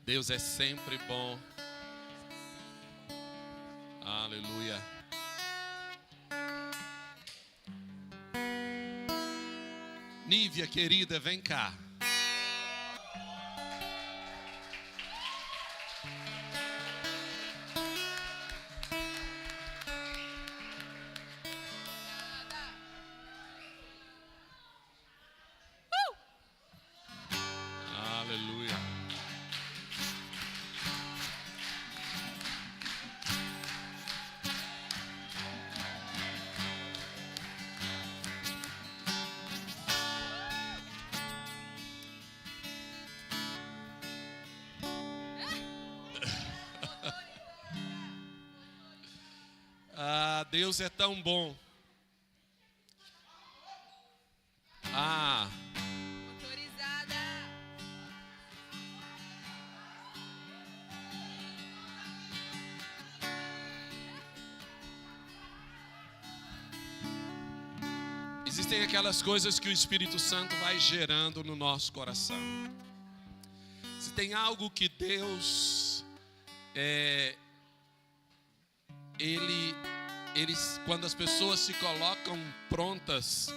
Deus é sempre bom. Aleluia. Nívia, querida, vem cá. Aleluia. Ah, Deus é tão bom. Ah, Autorizada. existem aquelas coisas que o Espírito Santo vai gerando no nosso coração. Se tem algo que Deus, quando as pessoas se colocam prontas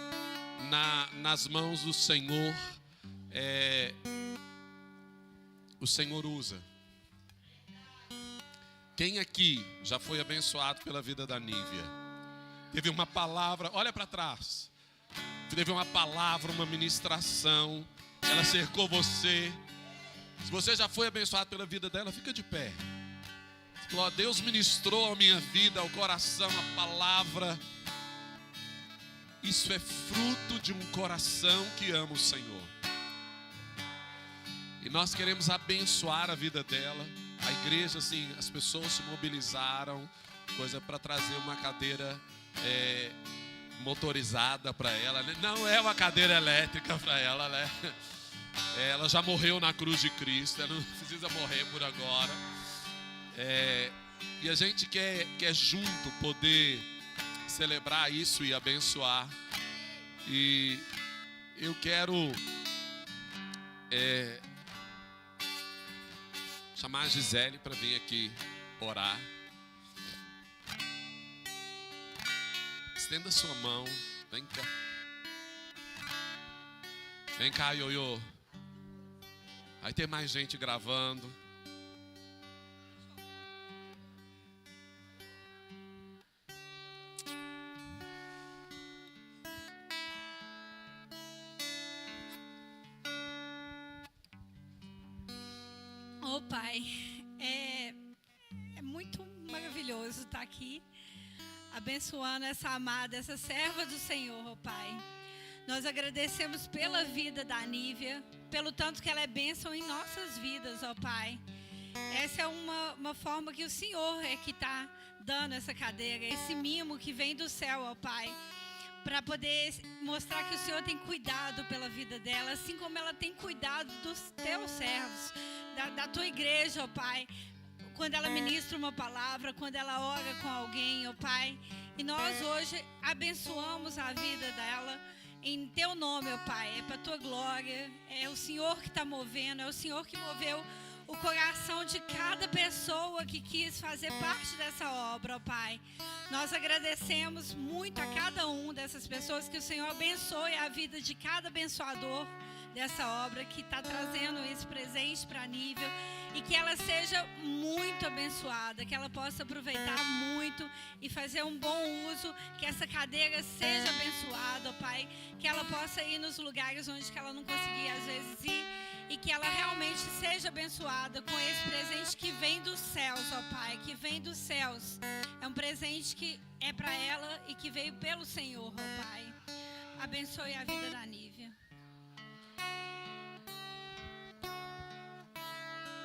nas mãos do Senhor, o Senhor usa. Quem aqui já foi abençoado pela vida da Nívia? Teve uma palavra, olha para trás. Teve uma palavra, uma ministração. Ela cercou você. Se você já foi abençoado pela vida dela, fica de pé. Você falou, Deus ministrou a minha vida, ao coração, a palavra. Isso é fruto de um coração que ama o Senhor. E nós queremos abençoar a vida dela. A igreja, assim, as pessoas se mobilizaram, coisa para trazer uma cadeira motorizada para ela. Não é uma cadeira elétrica para ela, né? Ela já morreu na cruz de Cristo, ela não precisa morrer por agora. E a gente quer junto poder celebrar isso e abençoar. E eu quero chamar a Gisele para vir aqui orar. Estenda sua mão. Vem cá. Vem cá, Ioiô. Aí tem mais gente gravando. Oh, Pai, é muito maravilhoso estar aqui, abençoando essa amada, essa serva do Senhor, oh Pai. Nós agradecemos pela vida da Nívia, pelo tanto que ela é bênção em nossas vidas, ó Pai. Essa é uma forma que o Senhor é que está dando essa cadeira, esse mimo que vem do céu, ó Pai, para poder mostrar que o Senhor tem cuidado pela vida dela, assim como ela tem cuidado dos teus servos, da tua igreja, ó Pai. Quando ela ministra uma palavra, quando ela ora com alguém, ó Pai. E nós hoje abençoamos a vida dela em teu nome, ó Pai. É para tua glória. É o Senhor que está movendo, é o Senhor que moveu o coração de cada pessoa que quis fazer parte dessa obra, ó Pai. Nós agradecemos muito a cada um dessas pessoas, que o Senhor abençoe a vida de cada abençoador dessa obra que está trazendo esse presente para a Nívia, e que ela seja muito abençoada, que ela possa aproveitar muito e fazer um bom uso, que essa cadeira seja abençoada, ó Pai, que ela possa ir nos lugares onde que ela não conseguia às vezes ir, e que ela realmente seja abençoada com esse presente que vem dos céus, ó Pai, que vem dos céus. É um presente que é para ela e que veio pelo Senhor, ó Pai. Abençoe a vida da Nívia.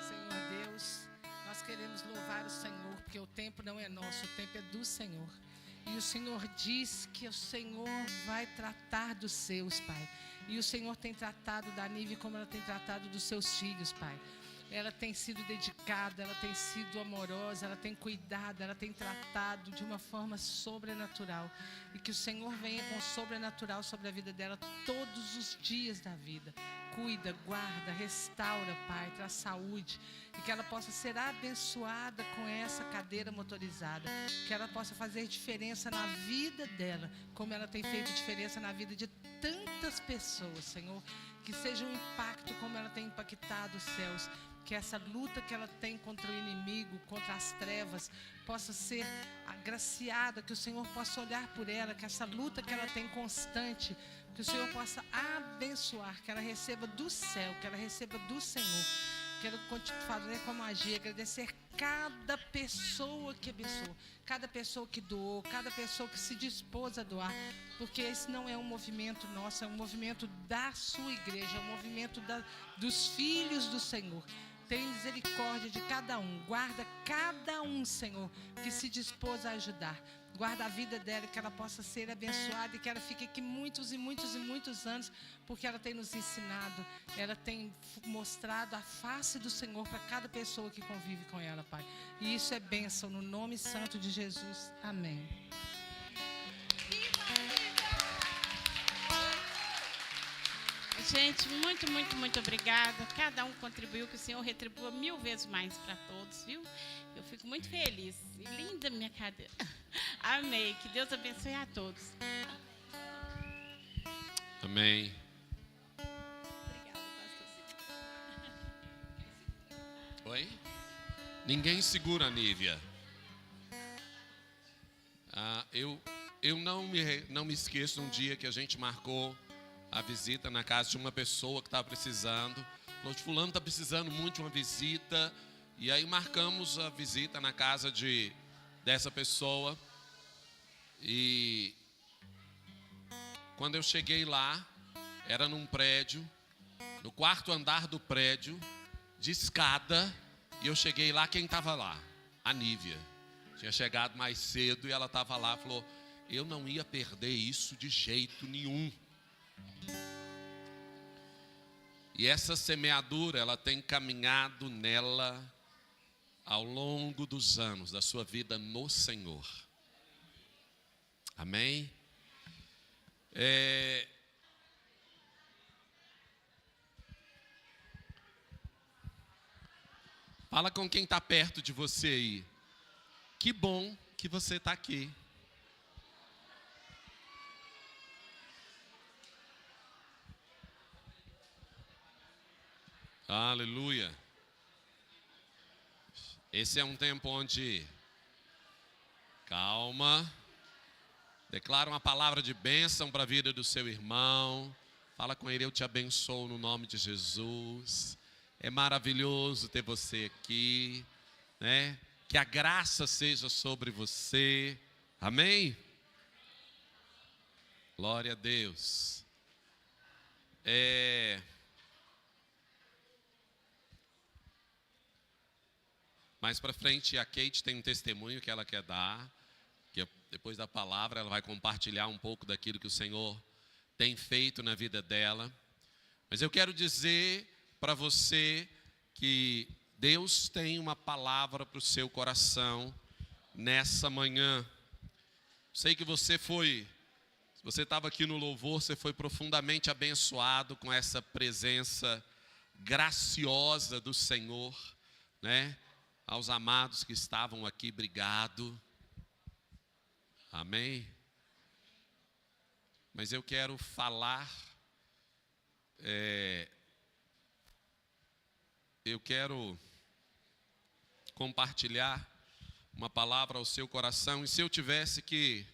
Senhor Deus, nós queremos louvar o Senhor, porque o tempo não é nosso, o tempo é do Senhor. E o Senhor diz que o Senhor vai tratar dos seus, Pai. E o Senhor tem tratado da Nívia como ela tem tratado dos seus filhos, Pai. ela tem sido dedicada, ela tem sido amorosa, ela tem cuidado, ela tem tratado de uma forma sobrenatural. E que o Senhor venha com o sobrenatural sobre a vida dela todos os dias da vida. Cuida, guarda, restaura, Pai, traz saúde. E que ela possa ser abençoada com essa cadeira motorizada. Que ela possa fazer diferença na vida dela, como ela tem feito diferença na vida de tantas pessoas, Senhor. Que seja um impacto como ela tem impactado os céus. Que essa luta que ela tem contra o inimigo, contra as trevas, possa ser agraciada, que o Senhor possa olhar por ela, que essa luta que ela tem constante, que o Senhor possa abençoar, que ela receba do céu, que ela receba do Senhor. Quero fazer com a magia, agradecer cada pessoa que abençoou, cada pessoa que doou, cada pessoa que se dispôs a doar, porque esse não é um movimento nosso, é um movimento da sua igreja, é um movimento dos filhos do Senhor. Tem misericórdia de cada um, guarda cada um, Senhor, que se dispôs a ajudar. Guarda a vida dela, que ela possa ser abençoada e que ela fique aqui muitos e muitos e muitos anos, porque ela tem nos ensinado, ela tem mostrado a face do Senhor para cada pessoa que convive com ela, Pai. E isso é bênção, no nome santo de Jesus. Amém. Gente, muito, muito, muito obrigada. Cada um contribuiu, que o Senhor retribua 1000 vezes mais para todos, viu? Eu fico muito feliz. E linda minha cadeira. Amém. Que Deus abençoe a todos. Amém. Obrigada, pastor. Oi? Ninguém segura a Nívia. Eu não me esqueço de um dia que a gente marcou a visita na casa de uma pessoa que estava precisando. Falou, fulano está precisando muito de uma visita. E aí marcamos a visita na casa dessa pessoa. E quando eu cheguei lá, era num prédio, no 4º andar do prédio, de escada. E eu cheguei lá, quem estava lá? A Nívia. Tinha chegado mais cedo e ela estava lá. Falou, eu não ia perder isso de jeito nenhum. E essa semeadura, ela tem caminhado nela ao longo dos anos da sua vida no Senhor. Amém? Fala com quem está perto de você aí. Que bom que você está aqui. Aleluia. Esse é um tempo onde, calma, declara uma palavra de bênção para a vida do seu irmão. Fala com ele, eu te abençoo no nome de Jesus. É maravilhoso ter você aqui, né? Que a graça seja sobre você. Amém? Glória a Deus. Mais para frente, a Kate tem um testemunho que ela quer dar, que depois da palavra ela vai compartilhar um pouco daquilo que o Senhor tem feito na vida dela. Mas eu quero dizer para você que Deus tem uma palavra para o seu coração nessa manhã. Sei que se você estava aqui no louvor, você foi profundamente abençoado com essa presença graciosa do Senhor, né? Aos amados que estavam aqui, obrigado. Amém? Mas eu quero falar, eu quero compartilhar uma palavra ao seu coração. E se eu tivesse que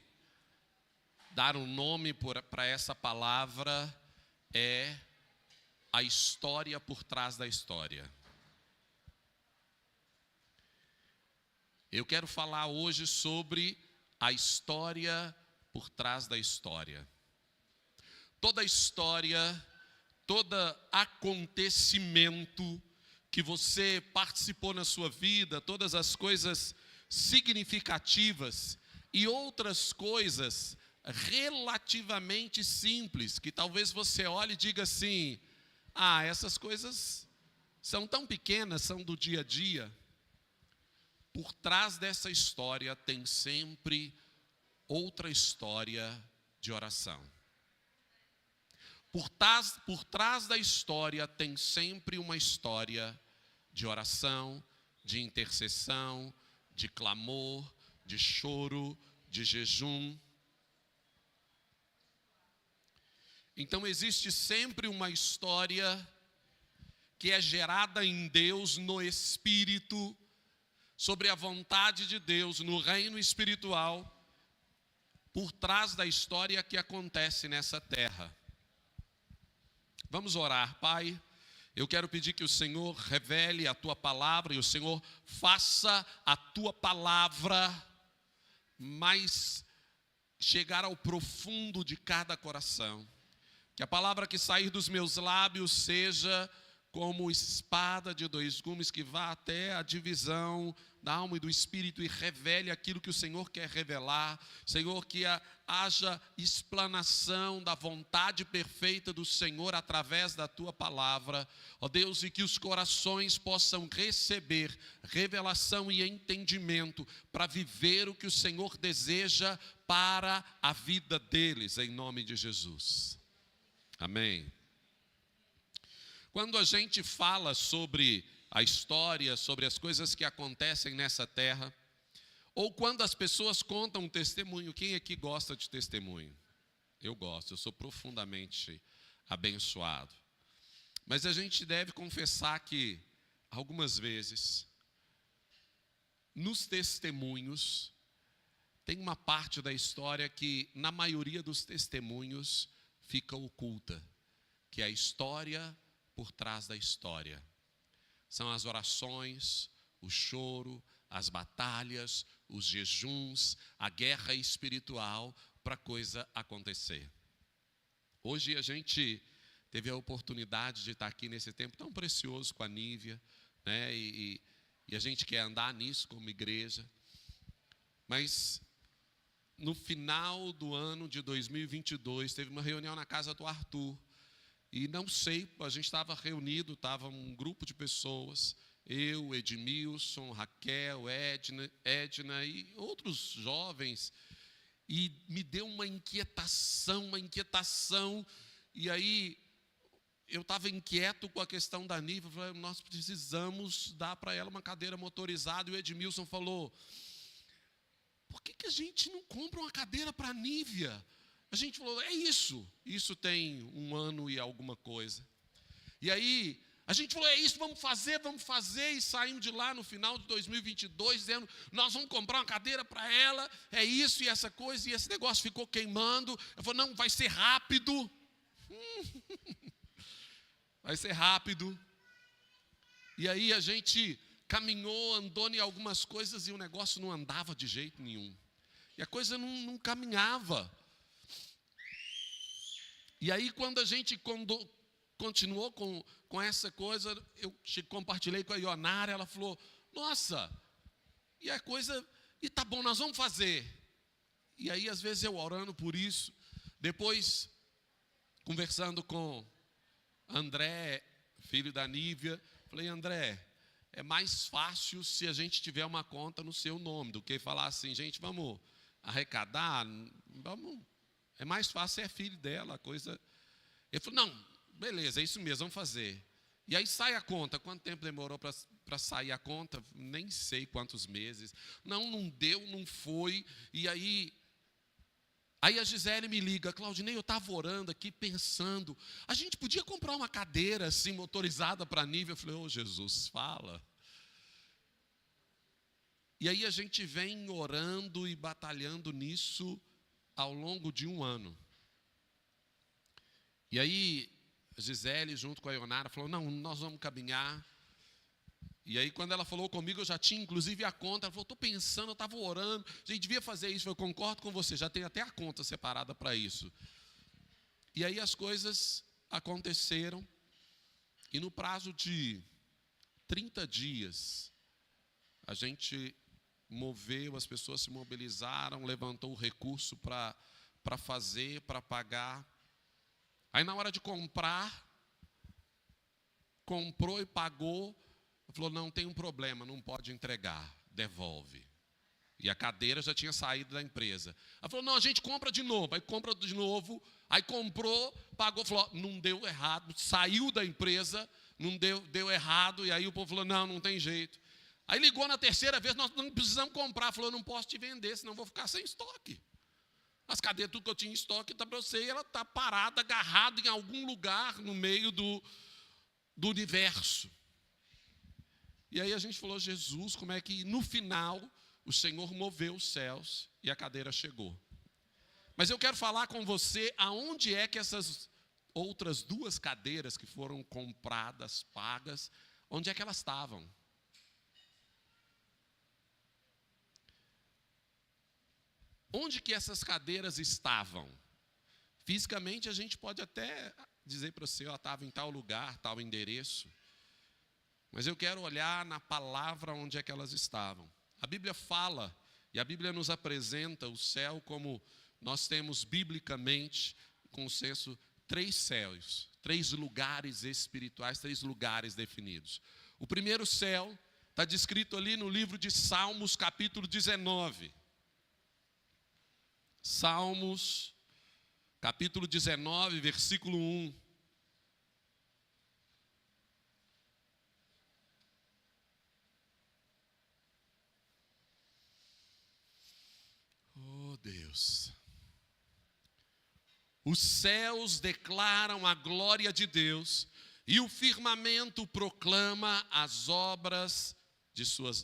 dar um nome para essa palavra, é a história por trás da história. Eu quero falar hoje sobre a história por trás da história. Toda história, todo acontecimento que você participou na sua vida, todas as coisas significativas e outras coisas relativamente simples, que talvez você olhe e diga assim, essas coisas são tão pequenas, são do dia a dia. Por trás dessa história tem sempre outra história de oração. Por trás da história tem sempre uma história de oração, de intercessão, de clamor, de choro, de jejum. Então existe sempre uma história que é gerada em Deus, no Espírito, sobre a vontade de Deus, no reino espiritual, por trás da história que acontece nessa terra. Vamos orar, Pai. Eu quero pedir que o Senhor revele a Tua palavra e o Senhor faça a Tua palavra mais chegar ao profundo de cada coração. Que a palavra que sair dos meus lábios seja como espada de dois gumes que vá até a divisão da alma e do espírito e revele aquilo que o Senhor quer revelar. Senhor, que haja explanação da vontade perfeita do Senhor através da Tua palavra. Ó Deus, e que os corações possam receber revelação e entendimento para viver o que o Senhor deseja para a vida deles, em nome de Jesus. Amém. Quando a gente fala sobre a história, sobre as coisas que acontecem nessa terra, ou quando as pessoas contam um testemunho, quem aqui gosta de testemunho? Eu gosto, eu sou profundamente abençoado. Mas a gente deve confessar que, algumas vezes, nos testemunhos, tem uma parte da história que, na maioria dos testemunhos, fica oculta, que é a história por trás da história. São as orações, o choro, as batalhas, os jejuns, a guerra espiritual para a coisa acontecer. Hoje a gente teve a oportunidade de estar aqui nesse tempo tão precioso com a Nívia, né? E a gente quer andar nisso como igreja. Mas no final do ano de 2022, teve uma reunião na casa do Arthur. E não sei, a gente estava reunido, estava um grupo de pessoas, eu, Edmilson, Raquel, Edna e outros jovens, e me deu uma inquietação, e aí eu estava inquieto com a questão da Nívia, falei, nós precisamos dar para ela uma cadeira motorizada, e o Edmilson falou, por que a gente não compra uma cadeira para a Nívia? A gente falou, isso tem 1 ano e alguma coisa. E aí, a gente falou, vamos fazer, e saímos de lá no final de 2022, dizendo, nós vamos comprar uma cadeira para ela, é isso e essa coisa, e esse negócio ficou queimando. Eu falei, não, vai ser rápido. Vai ser rápido. E aí a gente caminhou, andou em algumas coisas, e o negócio não andava de jeito nenhum. E a coisa não caminhava. E aí, quando a gente continuou com essa coisa, eu compartilhei com a Ionara, ela falou, nossa, e a coisa, e tá bom, nós vamos fazer. E aí, às vezes, eu orando por isso, depois, conversando com André, filho da Nívia, falei, André, é mais fácil se a gente tiver uma conta no seu nome, do que falar assim, gente, vamos arrecadar, vamos... É mais fácil, é filho dela, a coisa... Ele falou, não, beleza, é isso mesmo, vamos fazer. E aí sai a conta. Quanto tempo demorou para sair a conta? Nem sei quantos meses. Não deu, não foi. E aí a Gisele me liga, Claudinei, eu estava orando aqui, pensando, a gente podia comprar uma cadeira assim, motorizada para a Nívia? Eu falei, Jesus, fala. E aí a gente vem orando e batalhando nisso ao longo de 1 ano. E aí, a Gisele, junto com a Ionara, falou, não, nós vamos caminhar. E aí, quando ela falou comigo, eu já tinha, inclusive, a conta. Ela falou, estou pensando, eu estava orando, a gente devia fazer isso. Eu concordo com você, já tem até a conta separada para isso. E aí, as coisas aconteceram. E no prazo de 30 dias, a gente moveu, as pessoas se mobilizaram, levantou o recurso para fazer, para pagar. Aí na hora de comprar, comprou e pagou. Ela falou, não tem um problema, não pode entregar, devolve. E a cadeira já tinha saído da empresa. Ela falou, não, a gente compra de novo. Aí compra de novo, aí comprou, pagou, falou, não deu errado, saiu da empresa, não deu errado, e aí o povo falou, não tem jeito. Aí ligou na terceira vez, nós não precisamos comprar. Falou, não posso te vender, senão vou ficar sem estoque. As cadeiras, tudo que eu tinha em estoque, está para você, e ela está parada, agarrada em algum lugar no meio do universo. E aí a gente falou, Jesus, como é que no final o Senhor moveu os céus e a cadeira chegou. Mas eu quero falar com você aonde é que essas outras 2 cadeiras que foram compradas, pagas, onde é que elas estavam? Onde que essas cadeiras estavam? Fisicamente a gente pode até dizer para você, estava em tal lugar, tal endereço. Mas eu quero olhar na palavra onde é que elas estavam. A Bíblia fala, e a Bíblia nos apresenta o céu como nós temos biblicamente, consenso, 3 céus, 3 lugares espirituais, 3 lugares definidos. O primeiro céu está descrito ali no livro de Salmos, capítulo 19. Salmos, capítulo 19, versículo 1. Oh, Deus. Os céus declaram a glória de Deus e o firmamento proclama as obras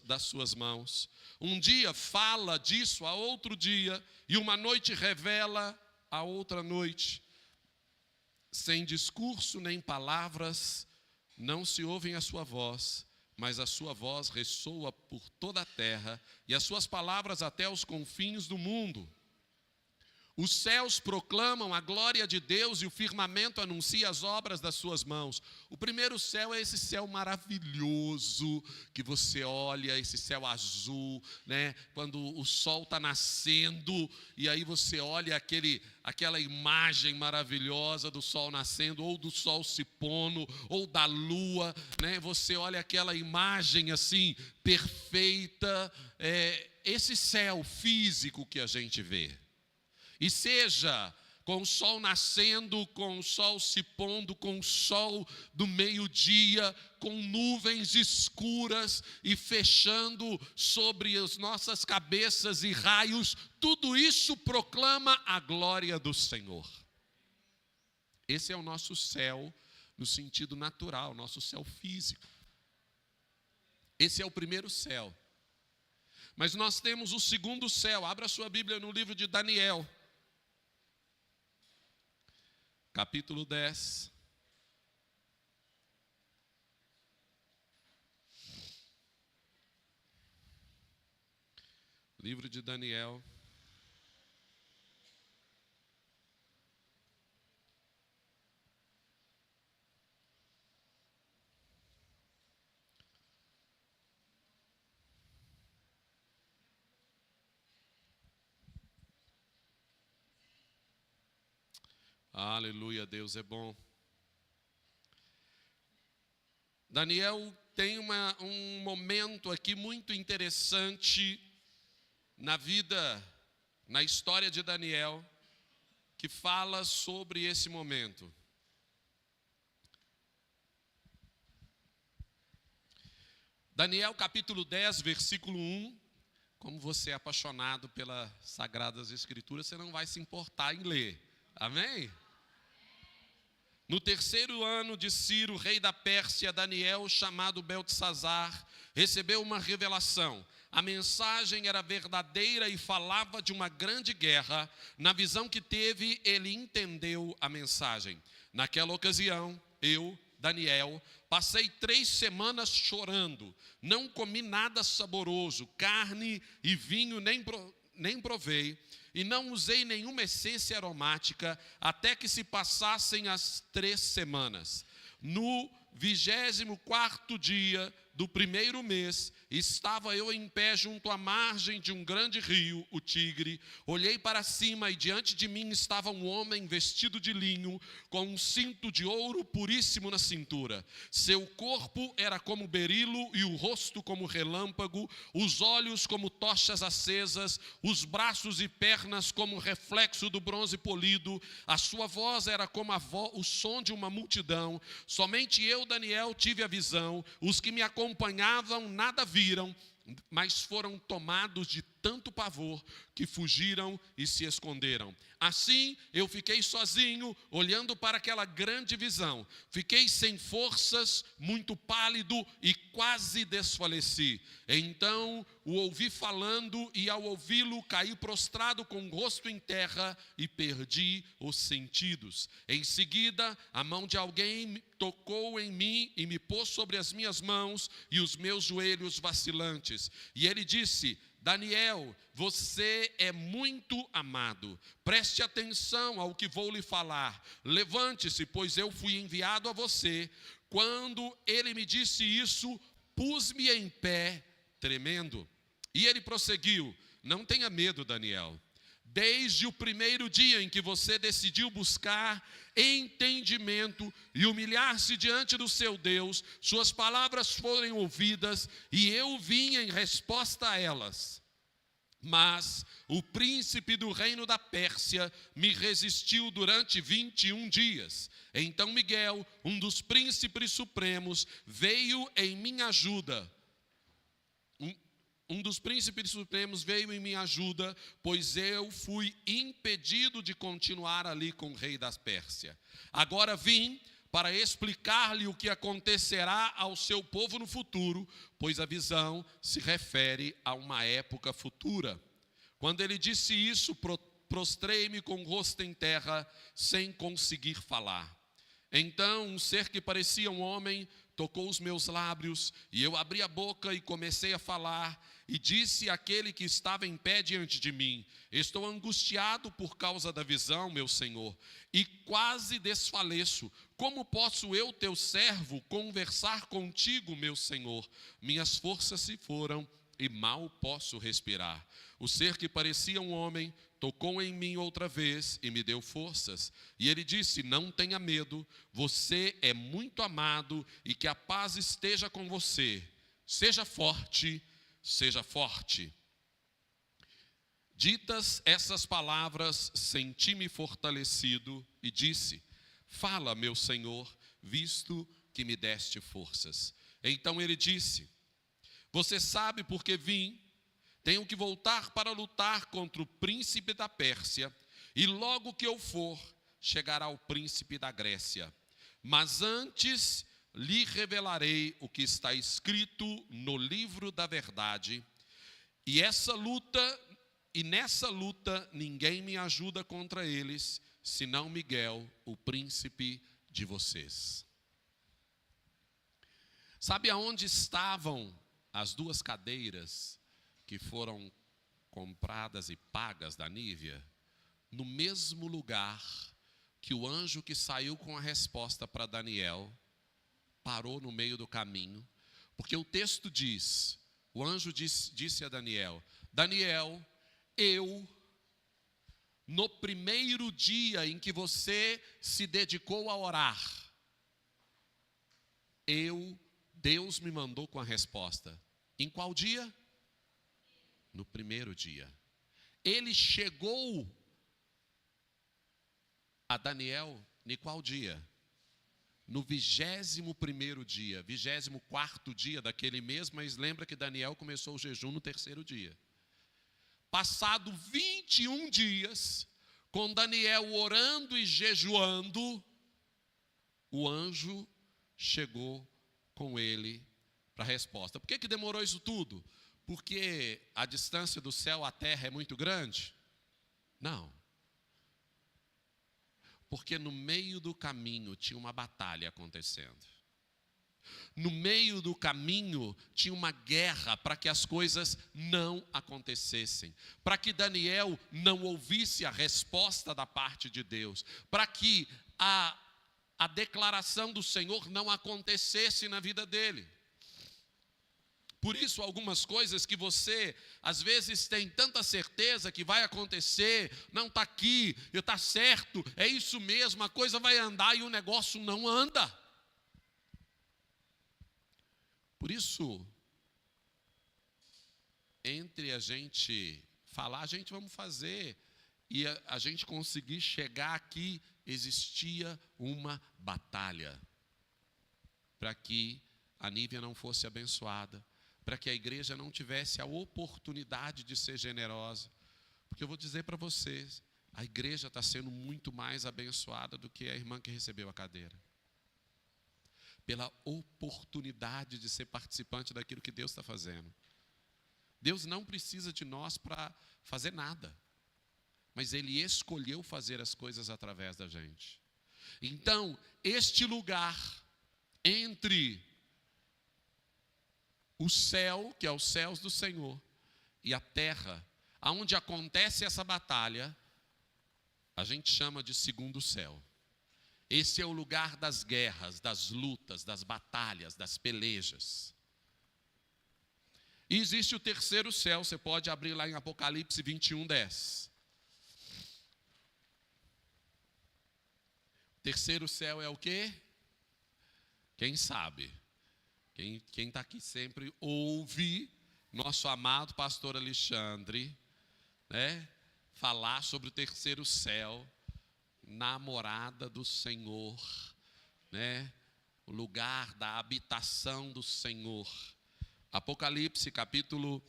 das suas mãos. Um dia fala disso a outro dia, e uma noite revela a outra noite. Sem discurso nem palavras, não se ouvem a sua voz, mas a sua voz ressoa por toda a terra, e as suas palavras até os confins do mundo. Os céus proclamam a glória de Deus e o firmamento anuncia as obras das suas mãos. O primeiro céu é esse céu maravilhoso que você olha, esse céu azul, né? Quando o sol está nascendo e aí você olha aquela imagem maravilhosa do sol nascendo, ou do sol se pondo, ou da lua, né? Você olha aquela imagem assim perfeita, esse céu físico que a gente vê. E seja com o sol nascendo, com o sol se pondo, com o sol do meio-dia, com nuvens escuras e fechando sobre as nossas cabeças e raios, tudo isso proclama a glória do Senhor. Esse é o nosso céu no sentido natural, nosso céu físico. Esse é o primeiro céu. Mas nós temos o segundo céu. Abra sua Bíblia no livro de Daniel. Capítulo 10. Livro de Daniel. Aleluia, Deus é bom. Daniel tem um momento aqui muito interessante na vida, na história de Daniel, que fala sobre esse momento. Daniel capítulo 10, versículo 1. Como você é apaixonado pelas Sagradas Escrituras, você não vai se importar em ler. Amém? No 3º ano de Ciro, rei da Pérsia, Daniel, chamado Beltesazar, recebeu uma revelação. A mensagem era verdadeira e falava de uma grande guerra. Na visão que teve, ele entendeu a mensagem. Naquela ocasião, eu, Daniel, passei 3 semanas chorando. Não comi nada saboroso, carne e vinho nem provei. E não usei nenhuma essência aromática, até que se passassem as 3 semanas. No 24º dia, do primeiro mês, estava eu em pé junto à margem de um grande rio, o Tigre. Olhei para cima e diante de mim estava um homem vestido de linho, com um cinto de ouro puríssimo na cintura. Seu corpo era como berilo e o rosto como relâmpago, os olhos como tochas acesas, os braços e pernas como reflexo do bronze polido. A sua voz era como o som de uma multidão. Somente eu, Daniel, tive a visão. Os que me acompanhavam nada viram, mas foram tomados de tanto pavor que fugiram e se esconderam. Assim, eu fiquei sozinho, olhando para aquela grande visão. Fiquei sem forças, muito pálido e quase desfaleci. Então, o ouvi falando e ao ouvi-lo, caí prostrado com o rosto em terra e perdi os sentidos. Em seguida, a mão de alguém tocou em mim e me pôs sobre as minhas mãos e os meus joelhos vacilantes. E ele disse: Daniel, você é muito amado. Preste atenção ao que vou lhe falar. Levante-se, pois eu fui enviado a você. Quando ele me disse isso, pus-me em pé, tremendo. E ele prosseguiu: não tenha medo, Daniel. Desde o primeiro dia em que você decidiu buscar entendimento e humilhar-se diante do seu Deus, suas palavras foram ouvidas e eu vim em resposta a elas. Mas o príncipe do reino da Pérsia me resistiu durante 21 dias. Então Miguel, um dos príncipes supremos, veio em minha ajuda. Um dos príncipes supremos veio em minha ajuda, pois eu fui impedido de continuar ali com o rei da Pérsia. Agora vim para explicar-lhe o que acontecerá ao seu povo no futuro, pois a visão se refere a uma época futura. Quando ele disse isso, prostrei-me com o rosto em terra, sem conseguir falar. Então um ser que parecia um homem tocou os meus lábios, e eu abri a boca e comecei a falar, e disse àquele que estava em pé diante de mim: estou angustiado por causa da visão, meu Senhor, e quase desfaleço. Como posso eu, teu servo, conversar contigo, meu Senhor? Minhas forças se foram e mal posso respirar. O ser que parecia um homem tocou em mim outra vez e me deu forças. E ele disse: não tenha medo, você é muito amado e que a paz esteja com você. Seja forte, seja forte. Ditas essas palavras, senti-me fortalecido e disse: fala, meu Senhor, visto que me deste forças. Então ele disse: você sabe por que vim? Tenho que voltar para lutar contra o príncipe da Pérsia, e logo que eu for, chegará o príncipe da Grécia. Mas antes lhe revelarei o que está escrito no livro da verdade. E nessa luta ninguém me ajuda contra eles, senão Miguel, o príncipe de vocês. Sabe aonde estavam as duas cadeiras que foram compradas e pagas da Nívia? No mesmo lugar que o anjo que saiu com a resposta para Daniel parou no meio do caminho, porque o texto diz, o anjo disse a Daniel: Daniel, no primeiro dia em que você se dedicou a orar, Deus me mandou com a resposta. Em qual dia? No primeiro dia. Ele chegou a Daniel em qual dia? No 21º dia, 24º dia daquele mês, mas lembra que Daniel começou o jejum no 3º dia. Passado 21 dias, com Daniel orando e jejuando, o anjo chegou com ele para a resposta. Por que demorou isso tudo? Porque a distância do céu à terra é muito grande? Não. Porque no meio do caminho tinha uma batalha acontecendo. No meio do caminho tinha uma guerra para que as coisas não acontecessem. Para que Daniel não ouvisse a resposta da parte de Deus. Para que a declaração do Senhor não acontecesse na vida dele. Por isso, algumas coisas que você, às vezes, tem tanta certeza que vai acontecer, não está aqui, está certo, é isso mesmo, a coisa vai andar e o negócio não anda. Por isso, entre a gente falar, a gente vamos fazer, e a gente conseguir chegar aqui, existia uma batalha para que a Nívea não fosse abençoada, para que a igreja não tivesse a oportunidade de ser generosa. Porque eu vou dizer para vocês, a igreja está sendo muito mais abençoada do que a irmã que recebeu a cadeira. Pela oportunidade de ser participante daquilo que Deus está fazendo. Deus não precisa de nós para fazer nada, mas Ele escolheu fazer as coisas através da gente. Então, este lugar entre o céu, que é os céus do Senhor, e a terra, aonde acontece essa batalha, a gente chama de segundo céu. Esse é o lugar das guerras, das lutas, das batalhas, das pelejas. E existe o terceiro céu, você pode abrir lá em Apocalipse 21:10. O terceiro céu é o quê? Quem sabe? Quem está aqui sempre ouve nosso amado pastor Alexandre, né, falar sobre o terceiro céu, namorada do Senhor, né, o lugar da habitação do Senhor. Apocalipse capítulo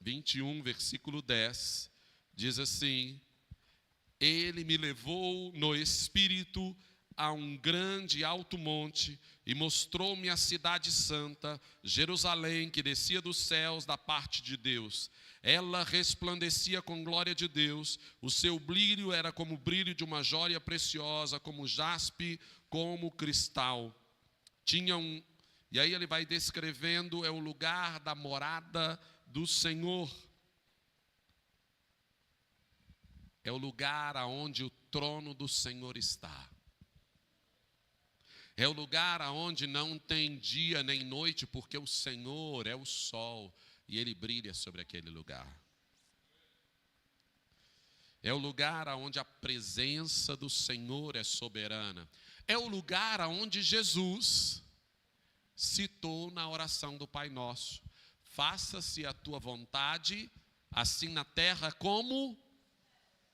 21, versículo 10, diz assim: Ele me levou no Espírito a um grande e alto monte e mostrou-me a cidade santa, Jerusalém, que descia dos céus da parte de Deus. Ela resplandecia com glória de Deus, o seu brilho era como o brilho de uma jóia preciosa, como jaspe, como cristal. E aí ele vai descrevendo, é o lugar da morada do Senhor. É o lugar aonde o trono do Senhor está. É o lugar aonde não tem dia nem noite, porque o Senhor é o sol e Ele brilha sobre aquele lugar. É o lugar aonde a presença do Senhor é soberana. É o lugar aonde Jesus citou na oração do Pai Nosso: faça-se a tua vontade, assim na terra como...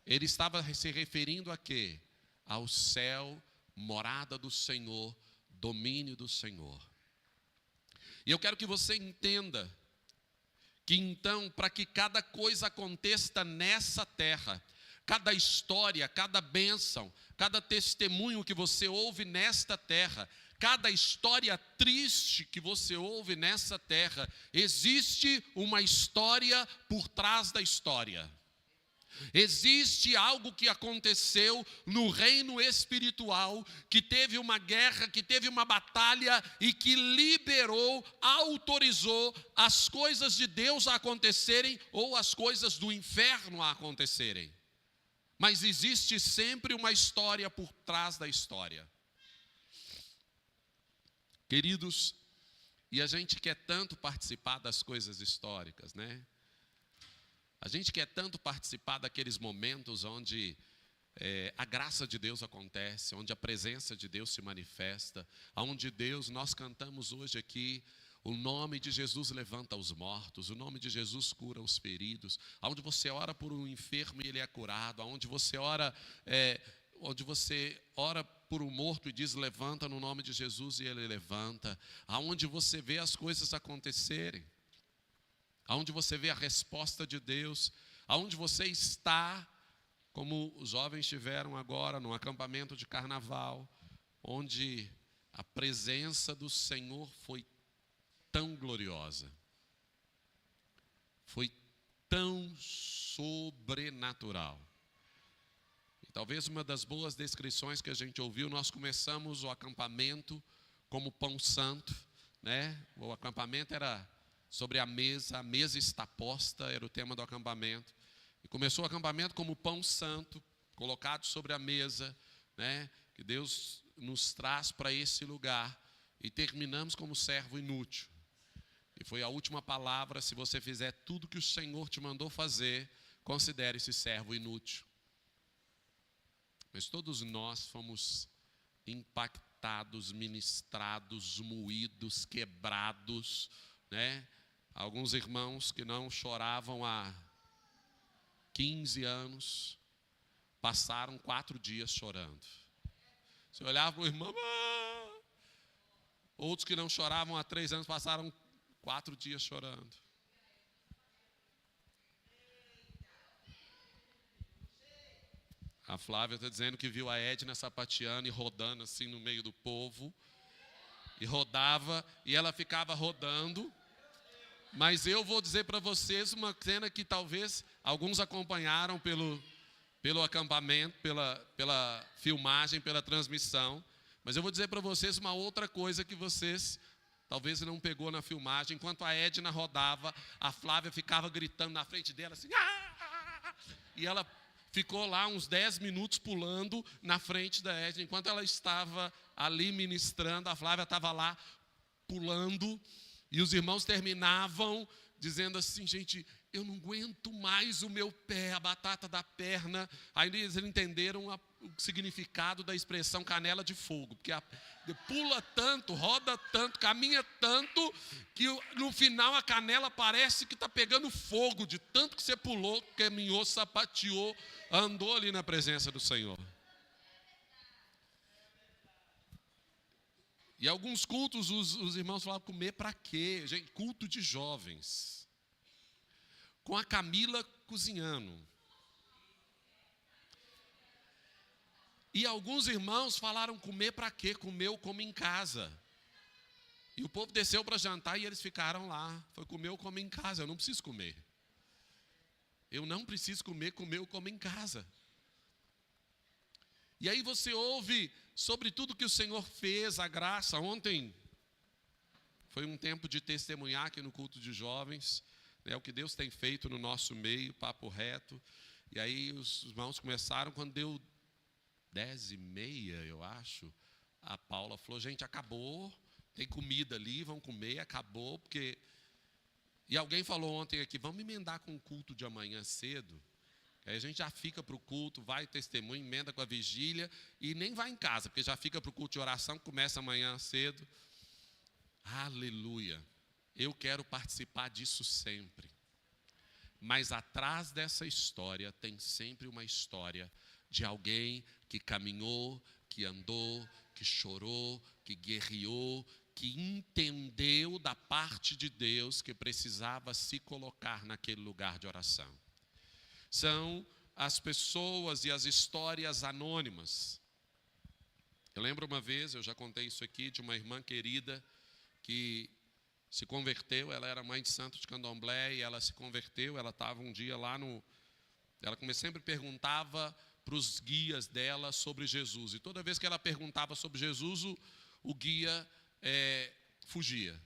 Ele estava se referindo a quê? Ao céu, morada do Senhor, domínio do Senhor. E eu quero que você entenda que então, para que cada coisa aconteça nessa terra, cada história, cada bênção, cada testemunho que você ouve nesta terra, cada história triste que você ouve nessa terra, existe uma história por trás da história. Existe algo que aconteceu no reino espiritual, que teve uma guerra, que teve uma batalha e que liberou, autorizou as coisas de Deus a acontecerem ou as coisas do inferno a acontecerem. Mas existe sempre uma história por trás da história. Queridos, e a gente quer tanto participar das coisas históricas, né? A gente quer tanto participar daqueles momentos onde a graça de Deus acontece, onde a presença de Deus se manifesta, onde Deus, nós cantamos hoje aqui, o nome de Jesus levanta os mortos, o nome de Jesus cura os feridos, onde você ora por um enfermo e ele é curado, onde você ora por um morto e diz levanta no nome de Jesus e ele levanta, aonde você vê as coisas acontecerem. Aonde você vê a resposta de Deus, aonde você está, como os jovens estiveram agora num acampamento de carnaval, onde a presença do Senhor foi tão gloriosa, foi tão sobrenatural. E talvez uma das boas descrições que a gente ouviu, nós começamos o acampamento como pão santo, né? O acampamento era sobre a mesa está posta, era o tema do acampamento. E começou o acampamento como pão santo, colocado sobre a mesa, né, que Deus nos traz para esse lugar. E terminamos como servo inútil. E foi a última palavra: se você fizer tudo que o Senhor te mandou fazer, considere esse servo inútil. Mas todos nós fomos impactados, ministrados, moídos, quebrados, né? Alguns irmãos que não choravam há 15 anos, passaram 4 dias chorando. Você olhava para o irmão, outros que não choravam há 3 anos, passaram 4 dias chorando. A Flávia está dizendo que viu a Edna sapateando e rodando assim no meio do povo. E rodava, e ela ficava rodando. Mas eu vou dizer para vocês uma cena que talvez alguns acompanharam pelo acampamento, pela filmagem, pela transmissão. Mas eu vou dizer para vocês uma outra coisa que vocês talvez não pegou na filmagem. Enquanto a Edna rodava, a Flávia ficava gritando na frente dela assim. Ah! E ela ficou lá uns 10 minutos pulando na frente da Edna. Enquanto ela estava ali ministrando, a Flávia estava lá pulando. E os irmãos terminavam dizendo assim: gente, eu não aguento mais o meu pé, a batata da perna. Aí eles entenderam o significado da expressão canela de fogo. Porque pula tanto, roda tanto, caminha tanto, que no final a canela parece que está pegando fogo, de tanto que você pulou, caminhou, sapateou, andou ali na presença do Senhor. E alguns cultos, os irmãos falavam: comer para quê? Gente, culto de jovens. Com a Camila cozinhando. E alguns irmãos falaram: comer para quê? Comer eu como em casa. E o povo desceu para jantar e eles ficaram lá. Foi: comer eu como em casa, eu não preciso comer. Eu não preciso comer eu como em casa. E aí você ouve sobre tudo que o Senhor fez, a graça. Ontem foi um tempo de testemunhar aqui no culto de jovens, né, o que Deus tem feito no nosso meio, papo reto. E aí os irmãos começaram, quando deu 10h30, eu acho, a Paula falou: gente, acabou, tem comida ali, vão comer, acabou, porque... E alguém falou ontem aqui: vamos emendar com o culto de amanhã cedo. Aí a gente já fica para o culto, vai testemunho, emenda com a vigília e nem vai em casa, porque já fica para o culto de oração, que começa amanhã cedo. Aleluia! Eu quero participar disso sempre. Mas atrás dessa história tem sempre uma história de alguém que caminhou, que andou, que chorou, que guerreou, que entendeu da parte de Deus que precisava se colocar naquele lugar de oração. São as pessoas e as histórias anônimas. Eu lembro uma vez, eu já contei isso aqui, de uma irmã querida que se converteu. Ela era mãe de santo de candomblé e ela se converteu. Ela estava um dia lá no... Ela sempre perguntava para os guias dela sobre Jesus. E toda vez que ela perguntava sobre Jesus, o guia fugia.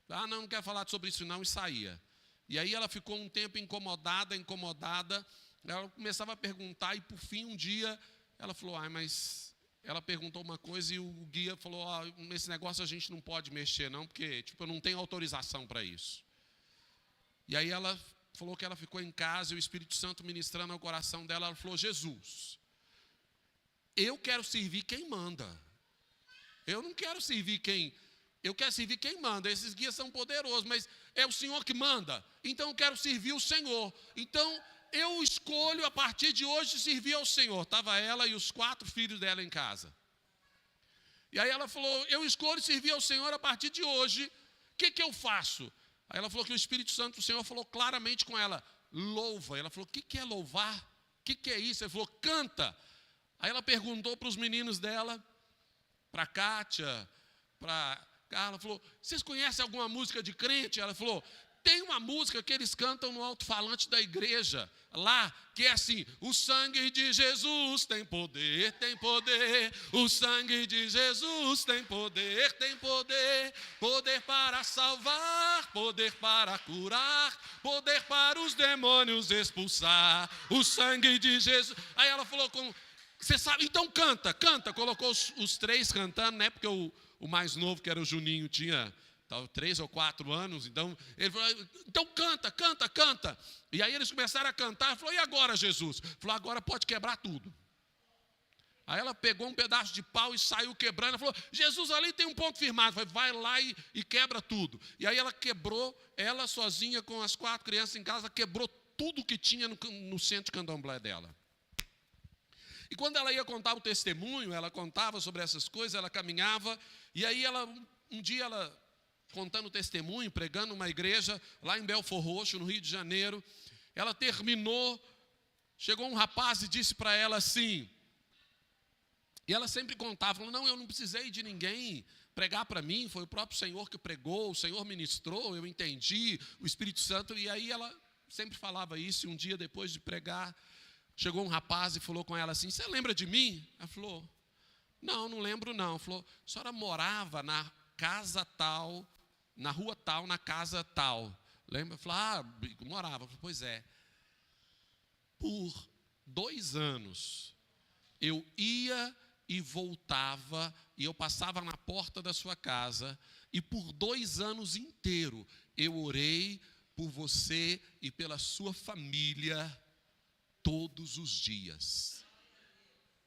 Ah, não quero falar sobre isso não, e saía. E aí ela ficou um tempo incomodada. Ela começava a perguntar e por fim um dia ela falou: mas ela perguntou uma coisa e o guia falou: esse negócio a gente não pode mexer não, porque eu não tenho autorização para isso. E aí ela falou que ela ficou em casa e o Espírito Santo ministrando ao coração dela, ela falou: Jesus, eu quero servir quem manda. Eu não quero servir quem... Eu quero servir quem manda. Esses guias são poderosos, mas é o Senhor que manda. Então eu quero servir o Senhor. Então eu escolho a partir de hoje servir ao Senhor. Estava ela e os 4 filhos dela em casa. E aí ela falou: eu escolho servir ao Senhor a partir de hoje. O que eu faço? Aí ela falou que o Espírito Santo do Senhor falou claramente com ela: louva. Ela falou: o que é louvar? O que é isso? Ele falou: canta. Aí ela perguntou para os meninos dela, para a Kátia, para... Ela falou: vocês conhecem alguma música de crente? Ela falou: tem uma música que eles cantam no alto-falante da igreja lá, que é assim: o sangue de Jesus tem poder, tem poder. O sangue de Jesus tem poder, tem poder. Poder para salvar, poder para curar, poder para os demônios expulsar. O sangue de Jesus. Aí ela falou: você sabe? Então canta. Colocou os 3 cantando, né? Porque o mais novo, que era o Juninho, 3 ou 4 anos. Então, ele falou, então canta. E aí eles começaram a cantar. Ele falou, e agora, Jesus? Ele falou, agora pode quebrar tudo. Aí ela pegou um pedaço de pau e saiu quebrando. Ela falou, Jesus, ali tem um ponto firmado. Falei, vai lá e quebra tudo. E aí ela quebrou, ela sozinha com as 4 crianças em casa, quebrou tudo que tinha no centro de candomblé dela. E quando ela ia contar o testemunho, ela contava sobre essas coisas, ela caminhava. E aí um dia ela contando o testemunho, pregando uma igreja lá em Belford Roxo, no Rio de Janeiro. Ela terminou, chegou um rapaz e disse para ela assim... E ela sempre contava, falou, não, eu não precisei de ninguém pregar para mim, foi o próprio Senhor que pregou, o Senhor ministrou, eu entendi, o Espírito Santo. E aí ela sempre falava isso, e um dia depois de pregar, chegou um rapaz e falou com ela assim, você lembra de mim? Ela falou, não lembro não. Ela falou, a senhora morava na casa tal, na rua tal, na casa tal. Lembra? Ela falou, morava. Ela falou, pois é. Por 2 anos, eu ia e voltava, e eu passava na porta da sua casa, e por 2 anos inteiros, eu orei por você e pela sua família, todos os dias.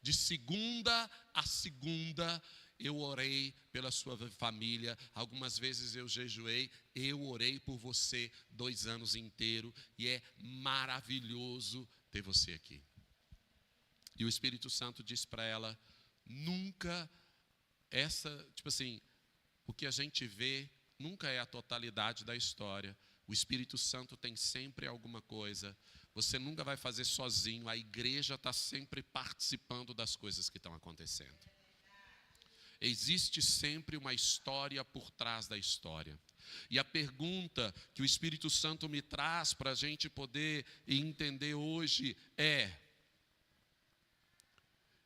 De segunda a segunda, eu orei pela sua família, algumas vezes eu jejuei, eu orei por você 2 anos inteiros, e é maravilhoso ter você aqui. E o Espírito Santo disse para ela, nunca o que a gente vê nunca é a totalidade da história. O Espírito Santo tem sempre alguma coisa. Você nunca vai fazer sozinho. A igreja está sempre participando das coisas que estão acontecendo. Existe sempre uma história por trás da história. E a pergunta que o Espírito Santo me traz para a gente poder entender hoje é: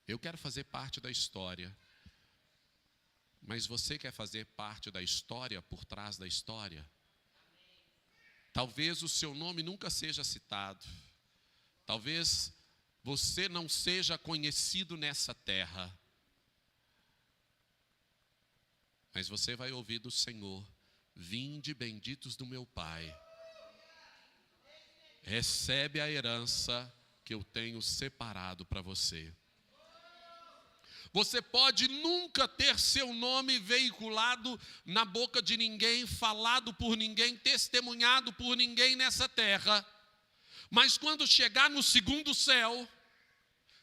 eu quero fazer parte da história, mas você quer fazer parte da história por trás da história? Talvez o seu nome nunca seja citado, talvez você não seja conhecido nessa terra, mas você vai ouvir do Senhor, vinde benditos do meu Pai, recebe a herança que eu tenho separado para você. Você pode nunca ter seu nome veiculado na boca de ninguém, falado por ninguém, testemunhado por ninguém nessa terra. Mas quando chegar no segundo céu,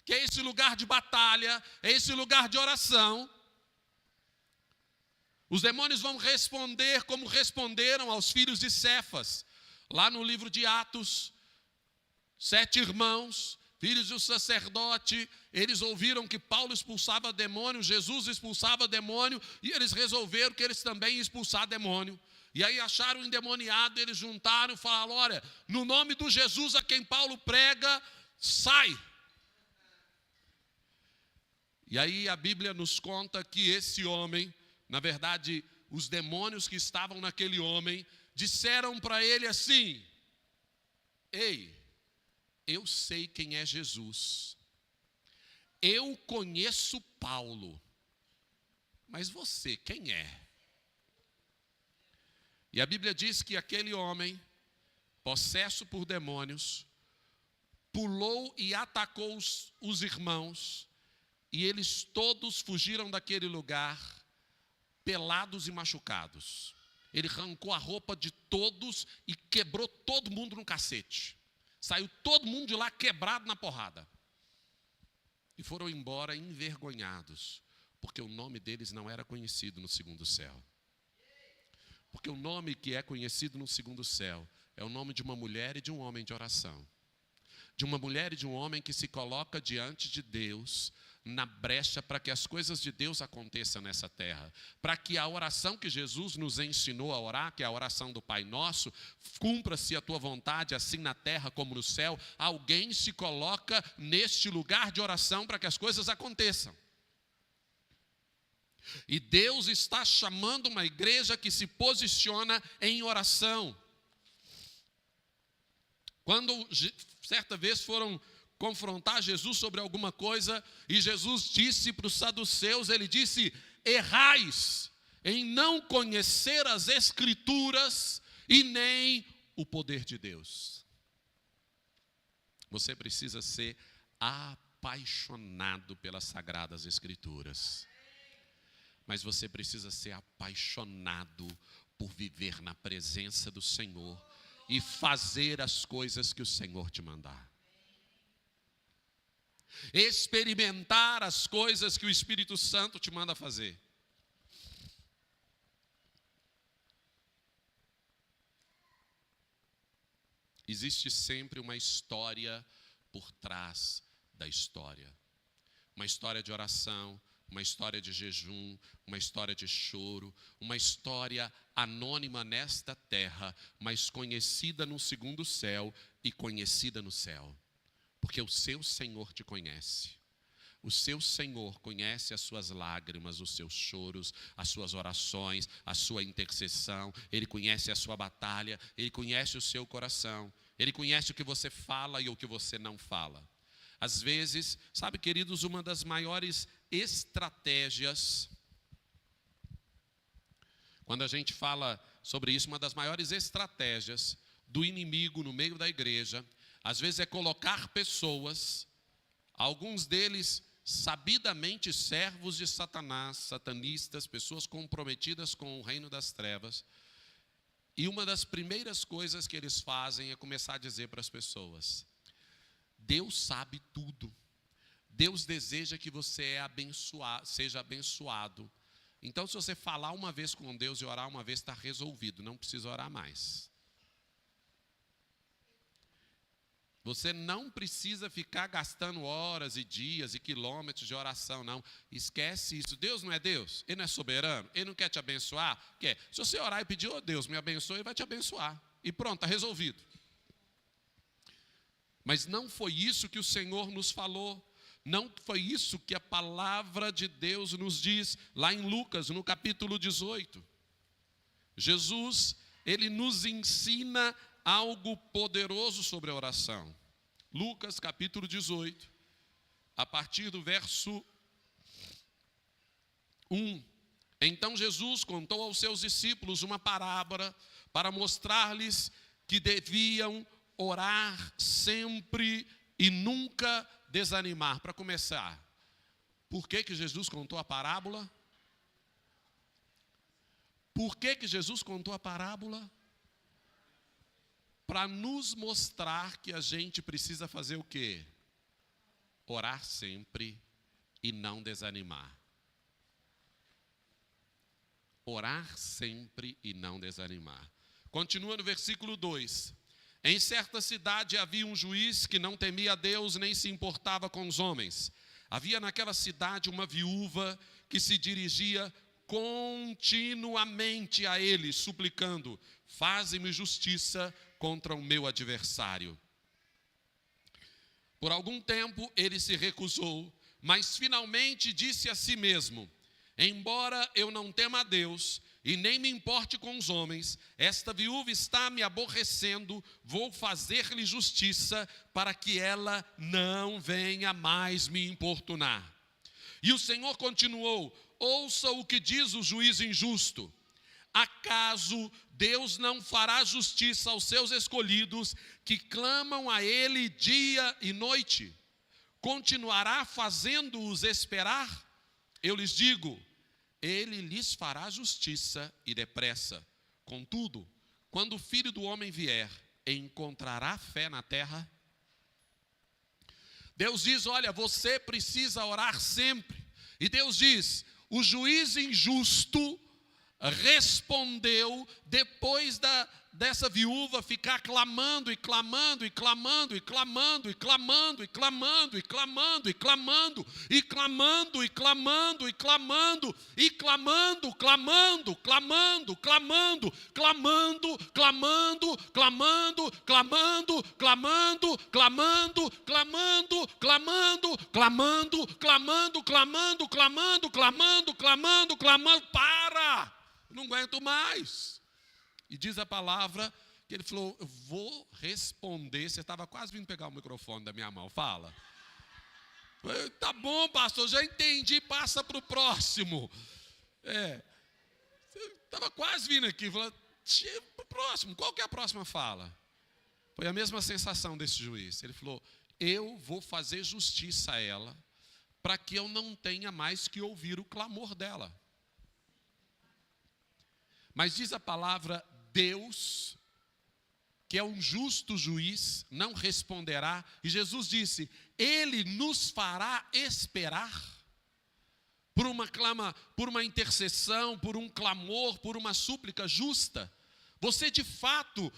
que é esse lugar de batalha, é esse lugar de oração, os demônios vão responder como responderam aos filhos de Cefas. Lá no livro de Atos, 7 irmãos, filhos do sacerdote, eles ouviram que Paulo expulsava demônio, Jesus expulsava demônio, e eles resolveram que eles também iam expulsar demônio. E aí acharam o endemoniado, eles juntaram e falaram, olha, no nome do Jesus a quem Paulo prega, sai. E aí a Bíblia nos conta que esse homem, na verdade, os demônios que estavam naquele homem, disseram para ele assim, ei, eu sei quem é Jesus, eu conheço Paulo, mas você, quem é? E a Bíblia diz que aquele homem, possesso por demônios, pulou e atacou os irmãos, e eles todos fugiram daquele lugar, pelados e machucados. Ele arrancou a roupa de todos e quebrou todo mundo no cacete. Saiu todo mundo de lá quebrado na porrada. E foram embora envergonhados, porque o nome deles não era conhecido no segundo céu. Porque o nome que é conhecido no segundo céu é o nome de uma mulher e de um homem de oração. De uma mulher e de um homem que se coloca diante de Deus na brecha para que as coisas de Deus aconteçam nessa terra. Para que a oração que Jesus nos ensinou a orar, que é a oração do Pai Nosso, cumpra-se a tua vontade, assim na terra como no céu. Alguém se coloca neste lugar de oração para que as coisas aconteçam. E Deus está chamando uma igreja que se posiciona em oração. Quando certa vez foram confrontar Jesus sobre alguma coisa, e Jesus disse para os saduceus, ele disse, errais. em não conhecer as Escrituras e nem o poder de Deus. Você precisa ser apaixonado pelas Sagradas Escrituras. Mas você precisa ser apaixonado por viver na presença do Senhor e fazer as coisas que o Senhor te mandar. Experimentar as coisas que o Espírito Santo te manda fazer. Existe sempre uma história por trás da história. Uma história de oração, uma história de jejum, uma história de choro, uma história anônima nesta terra, mas conhecida no segundo céu e conhecida no céu. Porque o seu Senhor te conhece. O seu Senhor conhece as suas lágrimas, os seus choros, as suas orações, a sua intercessão. Ele conhece a sua batalha, Ele conhece o seu coração. Ele conhece o que você fala e o que você não fala. Às vezes, sabe, queridos, uma das maiores estratégias, quando a gente fala sobre isso, uma das maiores estratégias do inimigo no meio da igreja, às vezes é colocar pessoas, alguns deles sabidamente servos de Satanás, satanistas, pessoas comprometidas com o reino das trevas, e uma das primeiras coisas que eles fazem é começar a dizer para as pessoas: Deus sabe tudo. Deus deseja que você seja abençoado. Então, se você falar uma vez com Deus e orar uma vez, está resolvido. Não precisa orar mais. Você não precisa ficar gastando horas e dias e quilômetros de oração, não. Esquece isso. Deus não é Deus? Ele não é soberano? Ele não quer te abençoar? Quer. Se você orar e pedir, oh Deus, me abençoe, Ele vai te abençoar. E pronto, está resolvido. Mas não foi isso que o Senhor nos falou. Não foi isso que a palavra de Deus nos diz lá em Lucas, no capítulo 18. Jesus, Ele nos ensina algo poderoso sobre a oração. Lucas, capítulo 18, a partir do verso 1. Então Jesus contou aos seus discípulos uma parábola para mostrar-lhes que deviam orar sempre e nunca desanimar. Para começar, por que Jesus contou a parábola? Por que Jesus contou a parábola? Para nos mostrar que a gente precisa fazer o quê? Orar sempre e não desanimar. Orar sempre e não desanimar. Continua no versículo 2. Em certa cidade havia um juiz que não temia a Deus nem se importava com os homens. Havia naquela cidade uma viúva que se dirigia continuamente a ele, suplicando: faze-me justiça contra o meu adversário. Por algum tempo ele se recusou, mas finalmente disse a si mesmo: embora eu não tema a Deus e nem me importe com os homens, esta viúva está me aborrecendo, vou fazer-lhe justiça para que ela não venha mais me importunar. E o Senhor continuou: ouça o que diz o juiz injusto. Acaso Deus não fará justiça aos seus escolhidos que clamam a Ele dia e noite? Continuará fazendo-os esperar? Eu lhes digo, Ele lhes fará justiça e depressa. Contudo, quando o Filho do Homem vier, encontrará fé na terra? Deus diz, olha, você precisa orar sempre. E Deus diz, o juiz injusto respondeu depois dessa viúva ficar clamando e clamando e clamando e clamando e clamando e clamando e clamando e clamando e clamando e clamando e clamando e clamando, clamando, clamando, clamando, clamando, clamando, clamando, clamando, clamando, clamando, clamando, clamando, clamando, clamando, clamando, clamando, clamando, clamando, clamando, para! Não aguento mais. E diz a palavra que ele falou, eu vou responder. Você estava quase vindo pegar o microfone da minha mão, fala. Tá bom, pastor, já entendi, passa para o próximo. estava quase vindo aqui, falou, próximo, qual que é a próxima fala? Foi a mesma sensação desse juiz. Ele falou, eu vou fazer justiça a ela, para que eu não tenha mais que ouvir o clamor dela. Mas diz a palavra, Deus, que é um justo juiz, não responderá. E Jesus disse, Ele nos fará esperar por uma intercessão, por um clamor, por uma súplica justa. Você de fato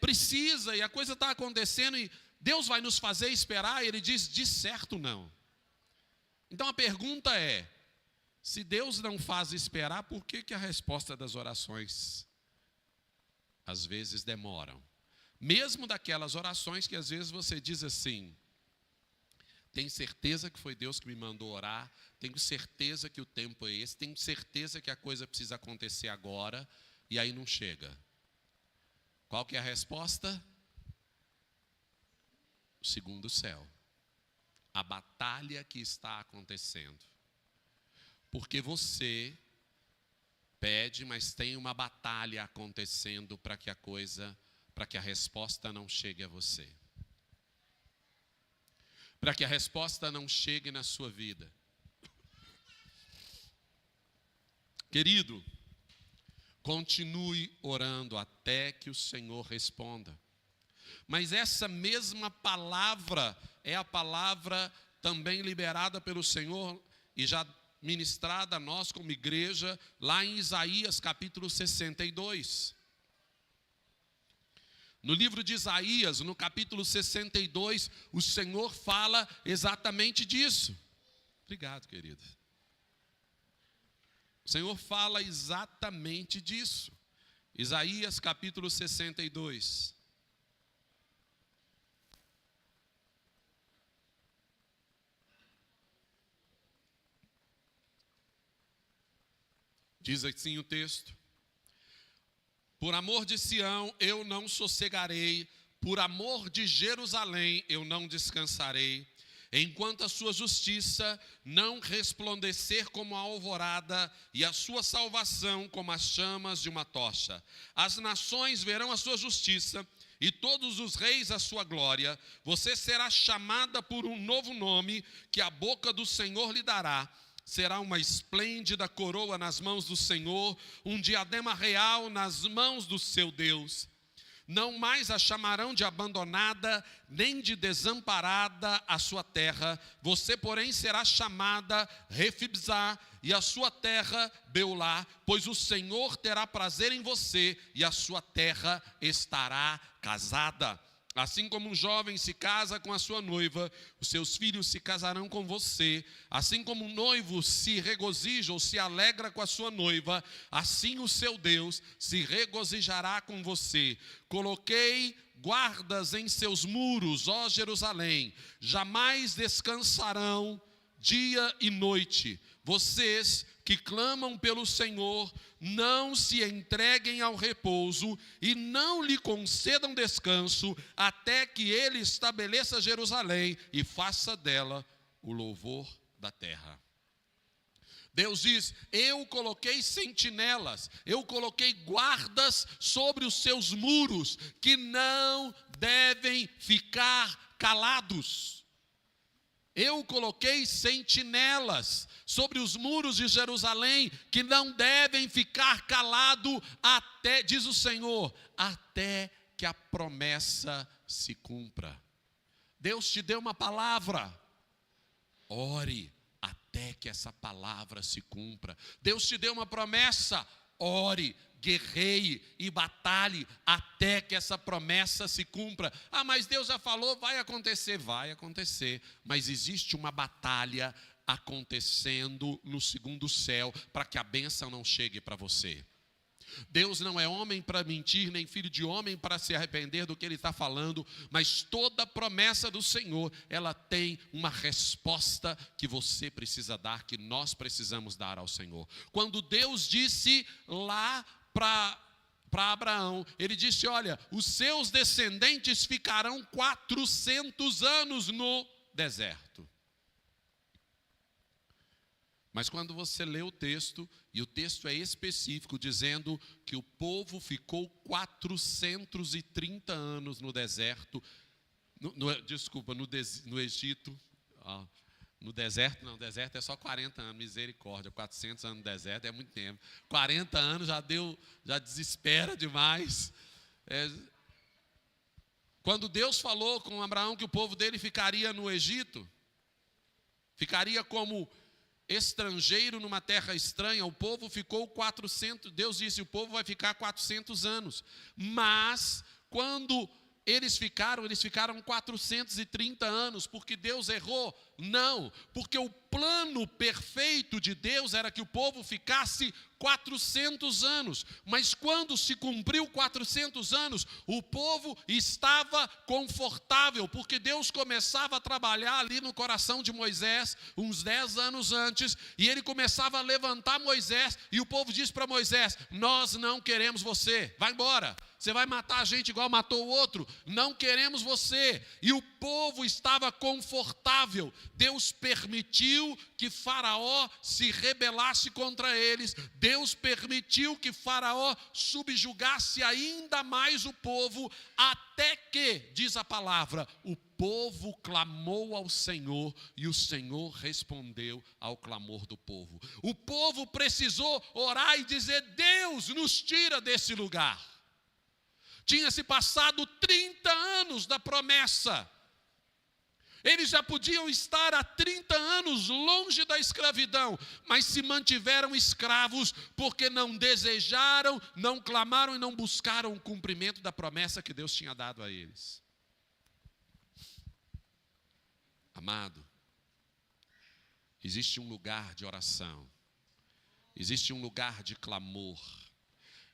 precisa, e a coisa está acontecendo, e Deus vai nos fazer esperar. E Ele diz, de certo não. Então a pergunta é, se Deus não faz esperar, por que a resposta das orações às vezes demoram? Mesmo daquelas orações que às vezes você diz assim, tenho certeza que foi Deus que me mandou orar, tenho certeza que o tempo é esse, tenho certeza que a coisa precisa acontecer agora, e aí não chega. Qual que é a resposta? O segundo céu. A batalha que está acontecendo. Porque você pede, mas tem uma batalha acontecendo para que a resposta não chegue a você. Para que a resposta não chegue na sua vida. Querido, continue orando até que o Senhor responda. Mas essa mesma palavra é a palavra também liberada pelo Senhor e já ministrada a nós como igreja, lá em Isaías capítulo 62. No livro de Isaías, no capítulo 62, o Senhor fala exatamente disso. Obrigado, querido. O Senhor fala exatamente disso. Isaías capítulo 62. Diz assim o texto, por amor de Sião eu não sossegarei, por amor de Jerusalém eu não descansarei, enquanto a sua justiça não resplandecer como a alvorada e a sua salvação como as chamas de uma tocha. As nações verão a sua justiça e todos os reis a sua glória. Você será chamada por um novo nome que a boca do Senhor lhe dará. Será uma esplêndida coroa nas mãos do Senhor, um diadema real nas mãos do seu Deus. Não mais a chamarão de abandonada, nem de desamparada a sua terra. Você, porém, será chamada Refibzá, e a sua terra Beulá, pois o Senhor terá prazer em você, e a sua terra estará casada. Assim como um jovem se casa com a sua noiva, os seus filhos se casarão com você. Assim como um noivo se regozija ou se alegra com a sua noiva, assim o seu Deus se regozijará com você. Coloquei guardas em seus muros, ó Jerusalém, jamais descansarão dia e noite. Vocês que clamam pelo Senhor, não se entreguem ao repouso e não lhe concedam descanso, até que ele estabeleça Jerusalém e faça dela o louvor da terra. Deus diz, eu coloquei sentinelas, eu coloquei guardas sobre os seus muros, que não devem ficar calados. Eu coloquei sentinelas sobre os muros de Jerusalém, que não devem ficar calados até, diz o Senhor, até que a promessa se cumpra. Deus te deu uma palavra, ore até que essa palavra se cumpra. Deus te deu uma promessa, ore, guerreie e batalhe até que essa promessa se cumpra. Ah, mas Deus já falou, vai acontecer, mas existe uma batalha acontecendo no segundo céu para que a bênção não chegue para você. Deus não é homem para mentir, nem filho de homem para se arrepender do que Ele está falando, mas toda promessa do Senhor, ela tem uma resposta que você precisa dar, que nós precisamos dar ao Senhor. Quando Deus disse lá para Abraão, Ele disse, olha, os seus descendentes ficarão 400 anos no deserto. Mas quando você lê o texto, e o texto é específico, dizendo que o povo ficou 430 anos no deserto, no Egito. No deserto, não, deserto é só 40 anos, misericórdia, 400 anos no deserto é muito tempo. 40 anos já desespera demais. Quando Deus falou com Abraão que o povo dele ficaria no Egito, ficaria como estrangeiro numa terra estranha, o povo ficou 400, Deus disse, o povo vai ficar 400 anos. Mas, quando eles ficaram 430 anos, porque Deus errou? Não, porque o plano perfeito de Deus era que o povo ficasse 400 anos. Mas quando se cumpriu 400 anos, o povo estava confortável, porque Deus começava a trabalhar ali no coração de Moisés, uns 10 anos antes, e ele começava a levantar Moisés, e o povo disse para Moisés: nós não queremos você, vai embora. Você vai matar a gente igual matou o outro? Não queremos você. E o povo estava confortável. Deus permitiu que Faraó se rebelasse contra eles. Deus permitiu que Faraó subjugasse ainda mais o povo, até que, diz a palavra, o povo clamou ao Senhor e o Senhor respondeu ao clamor do povo. O povo precisou orar e dizer: Deus, nos tira desse lugar. Tinha se passado 30 anos da promessa. Eles já podiam estar há 30 anos longe da escravidão, mas se mantiveram escravos porque não desejaram, não clamaram e não buscaram o cumprimento da promessa que Deus tinha dado a eles. Amado, existe um lugar de oração, existe um lugar de clamor,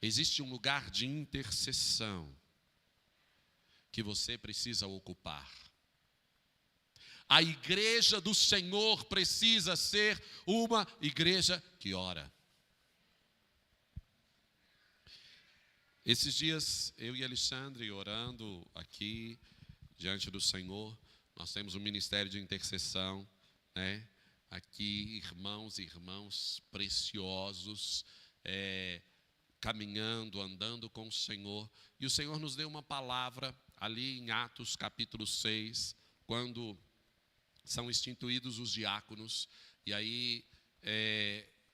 existe um lugar de intercessão que você precisa ocupar. A igreja do Senhor precisa ser uma igreja que ora. Esses dias, eu e Alexandre orando aqui diante do Senhor, nós temos um ministério de intercessão, né? Aqui, irmãos e irmãs preciosos, caminhando, andando com o Senhor. E o Senhor nos deu uma palavra ali em Atos capítulo 6, quando são instituídos os diáconos. E aí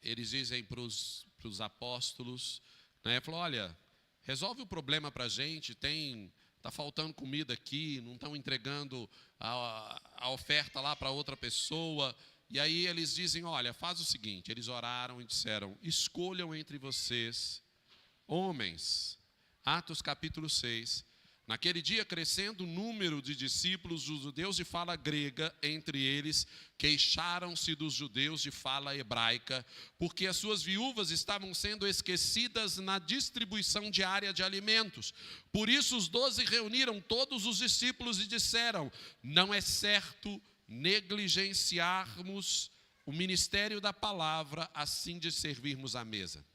eles dizem para os apóstolos, né, falou: olha, resolve o problema para a gente, está faltando comida aqui, não estão entregando a oferta lá para outra pessoa. E aí eles dizem: olha, faz o seguinte, eles oraram e disseram: escolham entre vocês homens. Atos capítulo 6. Naquele dia, crescendo o número de discípulos dos judeus de fala grega entre eles, queixaram-se dos judeus de fala hebraica, porque as suas viúvas estavam sendo esquecidas na distribuição diária de alimentos. Por isso os 12 reuniram todos os discípulos e disseram: não é certo negligenciarmos o ministério da palavra, assim de servirmos à mesa.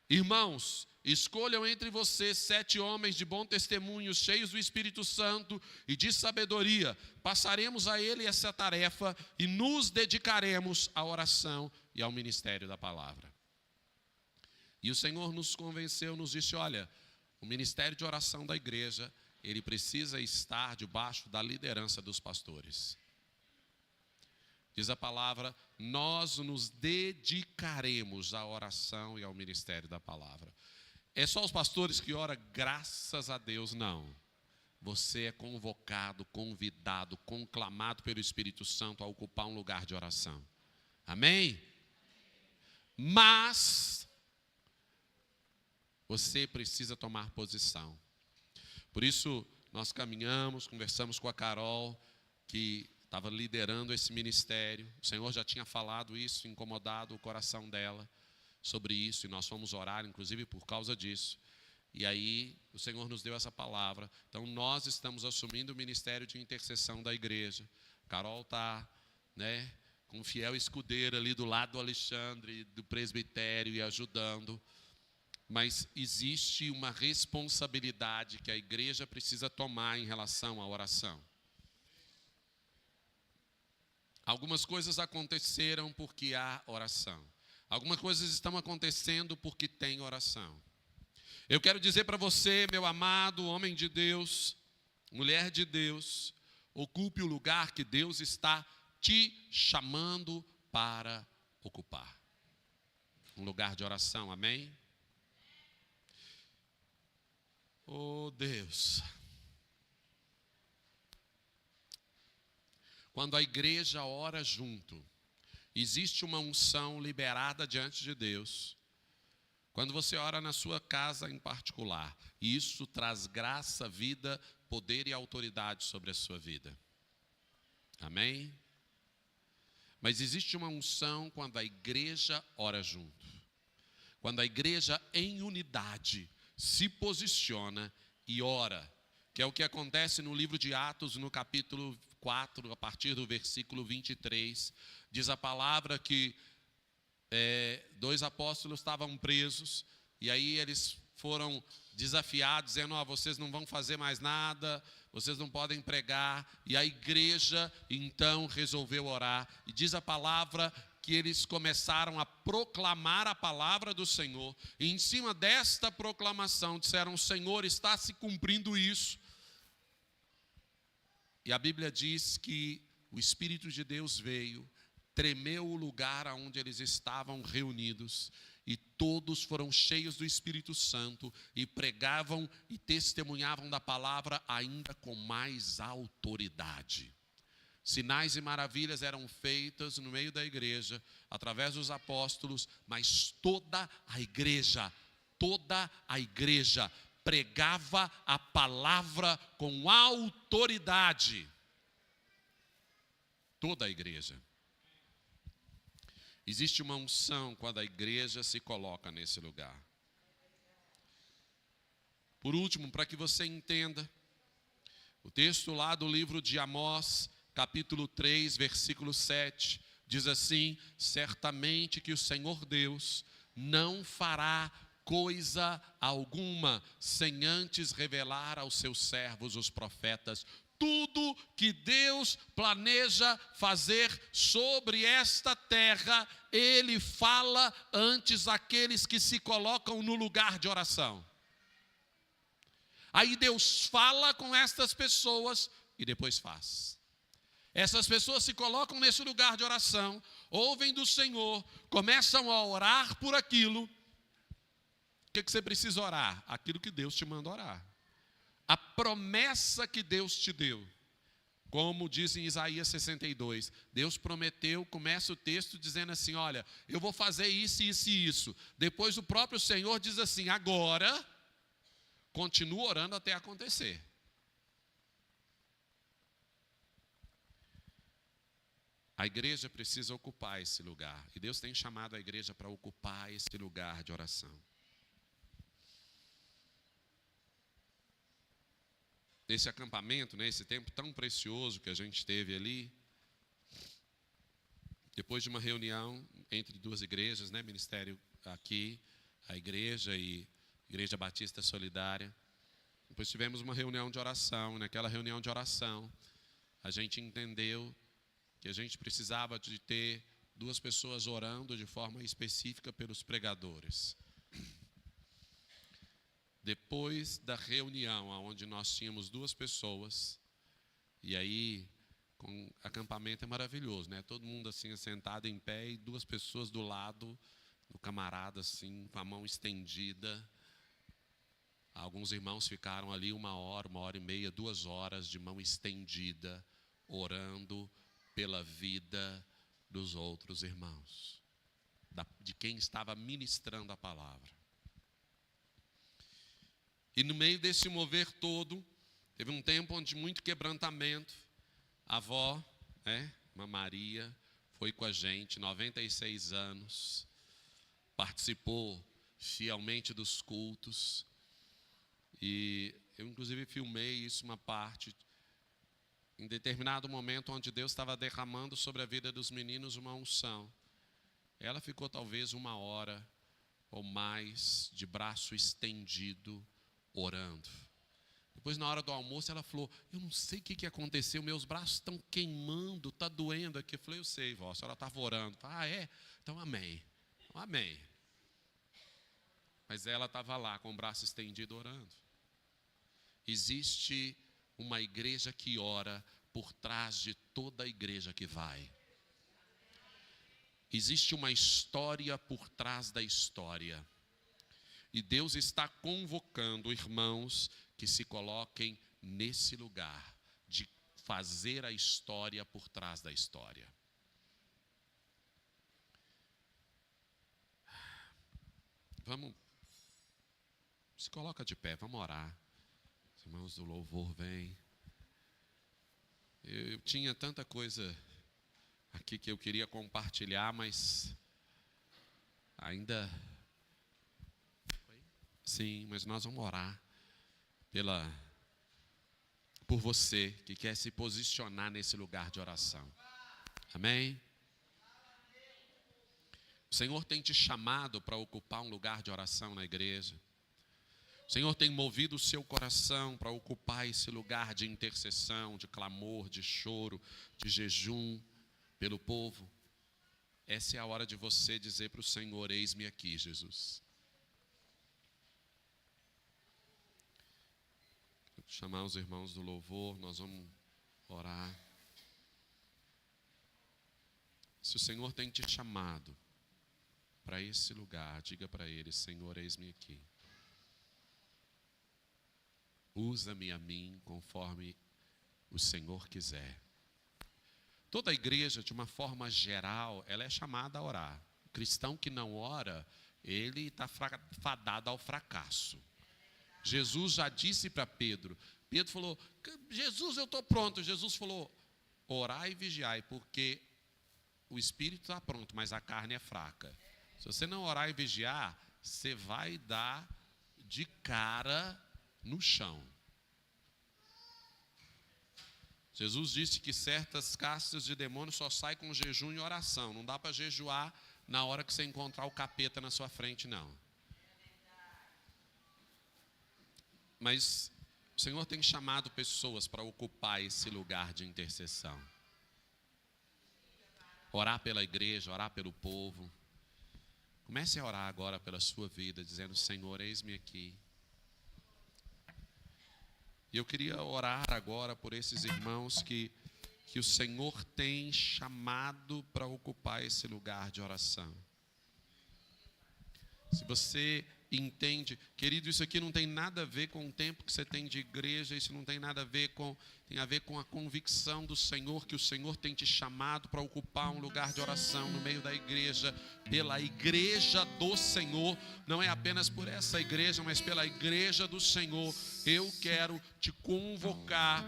Irmãos, escolham entre vocês 7 homens de bom testemunho, cheios do Espírito Santo e de sabedoria. Passaremos a ele essa tarefa e nos dedicaremos à oração e ao ministério da palavra. E o Senhor nos convenceu, nos disse: olha, o ministério de oração da igreja, ele precisa estar debaixo da liderança dos pastores. Diz a palavra: nós nos dedicaremos à oração e ao ministério da palavra. É só os pastores que oram? Graças a Deus, não. Você é convocado, convidado, conclamado pelo Espírito Santo a ocupar um lugar de oração. Amém? Mas você precisa tomar posição. Por isso, nós caminhamos, conversamos com a Carol, que estava liderando esse ministério. O Senhor já tinha falado isso, incomodado o coração dela sobre isso, e nós fomos orar, inclusive, por causa disso. E aí, o Senhor nos deu essa palavra. Então, nós estamos assumindo o ministério de intercessão da igreja. Carol está, né, com um fiel escudeiro ali do lado do Alexandre, do presbitério, e ajudando. Mas existe uma responsabilidade que a igreja precisa tomar em relação à oração. Algumas coisas aconteceram porque há oração. Algumas coisas estão acontecendo porque tem oração. Eu quero dizer para você, meu amado homem de Deus, mulher de Deus, ocupe o lugar que Deus está te chamando para ocupar. Um lugar de oração, amém? Oh Deus. Quando a igreja ora junto, existe uma unção liberada diante de Deus. Quando você ora na sua casa em particular, isso traz graça, vida, poder e autoridade sobre a sua vida. Amém? Mas existe uma unção quando a igreja ora junto. Quando a igreja em unidade se posiciona e ora, que é o que acontece no livro de Atos, no capítulo 4, a partir do versículo 23, diz a palavra que 2 apóstolos estavam presos, e aí eles foram desafiados, dizendo, vocês não vão fazer mais nada, vocês não podem pregar, e a igreja então resolveu orar, e diz a palavra que eles começaram a proclamar a palavra do Senhor, e em cima desta proclamação disseram, Senhor, está se cumprindo isso. E a Bíblia diz que o Espírito de Deus veio, tremeu o lugar onde eles estavam reunidos, e todos foram cheios do Espírito Santo, e pregavam e testemunhavam da palavra ainda com mais autoridade. Sinais e maravilhas eram feitas no meio da igreja, através dos apóstolos, mas toda a igreja pregava a palavra com autoridade. Toda a igreja. Existe uma unção quando a igreja se coloca nesse lugar. Por último, para que você entenda, o texto lá do livro de Amós, capítulo 3, versículo 7, diz assim, certamente que o Senhor Deus não fará coisa alguma, sem antes revelar aos seus servos, os profetas, tudo que Deus planeja fazer sobre esta terra, Ele fala antes àqueles que se colocam no lugar de oração. Aí Deus fala com estas pessoas e depois faz. Essas pessoas se colocam nesse lugar de oração, ouvem do Senhor, começam a orar por aquilo. O que você precisa orar? Aquilo que Deus te manda orar. A promessa que Deus te deu. Como diz em Isaías 62, Deus prometeu, começa o texto dizendo assim, olha, eu vou fazer isso, isso e isso. Depois o próprio Senhor diz assim, agora, continua orando até acontecer. A igreja precisa ocupar esse lugar. E Deus tem chamado a igreja para ocupar esse lugar de oração. Nesse acampamento, esse tempo tão precioso que a gente teve ali, depois de uma reunião entre duas igrejas, ministério aqui, a igreja e Igreja Batista Solidária, depois tivemos uma reunião de oração, e naquela reunião de oração, a gente entendeu que a gente precisava de ter duas pessoas orando de forma específica pelos pregadores. Depois da reunião, onde nós tínhamos duas pessoas, e aí, com acampamento é maravilhoso, todo mundo assim, sentado em pé, e duas pessoas do lado, do camarada assim, com a mão estendida. Alguns irmãos ficaram ali 1 hora, 1h30, 2 horas de mão estendida, orando pela vida dos outros irmãos, de quem estava ministrando a palavra. E no meio desse mover todo, teve um tempo onde muito quebrantamento. A avó, uma Maria, foi com a gente, 96 anos, participou fielmente dos cultos. E eu inclusive filmei isso, uma parte, em determinado momento onde Deus estava derramando sobre a vida dos meninos uma unção. Ela ficou talvez 1 hora ou mais de braço estendido, orando. Depois, na hora do almoço, ela falou, eu não sei o que aconteceu, meus braços estão queimando, está doendo aqui. Eu falei, eu sei, vó, a senhora estava orando. É? Então amém. Amém. Mas ela estava lá com o braço estendido orando. Existe uma igreja que ora por trás de toda a igreja que vai. Existe uma história por trás da história. E Deus está convocando irmãos que se coloquem nesse lugar de fazer a história por trás da história. Vamos, se coloca de pé, vamos orar. Os irmãos do louvor vêm. Eu tinha tanta coisa aqui que eu queria compartilhar, mas ainda... Sim, mas nós vamos orar por você que quer se posicionar nesse lugar de oração. Amém? O Senhor tem te chamado para ocupar um lugar de oração na igreja. O Senhor tem movido o seu coração para ocupar esse lugar de intercessão, de clamor, de choro, de jejum pelo povo. Essa é a hora de você dizer para o Senhor, eis-me aqui, Jesus. Chamar os irmãos do louvor, nós vamos orar. Se o Senhor tem te chamado para esse lugar, diga para Ele, Senhor, eis-me aqui. Usa-me a mim conforme o Senhor quiser. Toda a igreja, de uma forma geral, ela é chamada a orar. O cristão que não ora, ele está fadado ao fracasso. Jesus já disse para Pedro. Pedro falou, Jesus, eu estou pronto. Jesus falou, orai e vigiai, porque o espírito está pronto, mas a carne é fraca. Se você não orar e vigiar, você vai dar de cara no chão. Jesus disse que certas castas de demônios só saem com jejum e oração. Não dá para jejuar na hora que você encontrar o capeta na sua frente, não. Mas o Senhor tem chamado pessoas para ocupar esse lugar de intercessão. Orar pela igreja, orar pelo povo. Comece a orar agora pela sua vida, dizendo, Senhor, eis-me aqui. E eu queria orar agora por esses irmãos que o Senhor tem chamado para ocupar esse lugar de oração. Se você entende, querido, isso aqui não tem nada a ver com o tempo que você tem de igreja, isso não tem nada a ver tem a ver com a convicção do Senhor, que o Senhor tem te chamado para ocupar um lugar de oração no meio da igreja, pela igreja do Senhor, não é apenas por essa igreja, mas pela igreja do Senhor. Eu quero te convocar,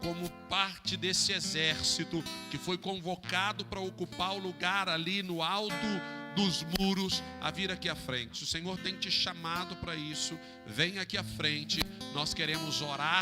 como parte desse exército que foi convocado para ocupar o lugar ali no alto dos muros, a vir aqui à frente. O Senhor tem te chamado para isso. Vem aqui à frente. Nós queremos orar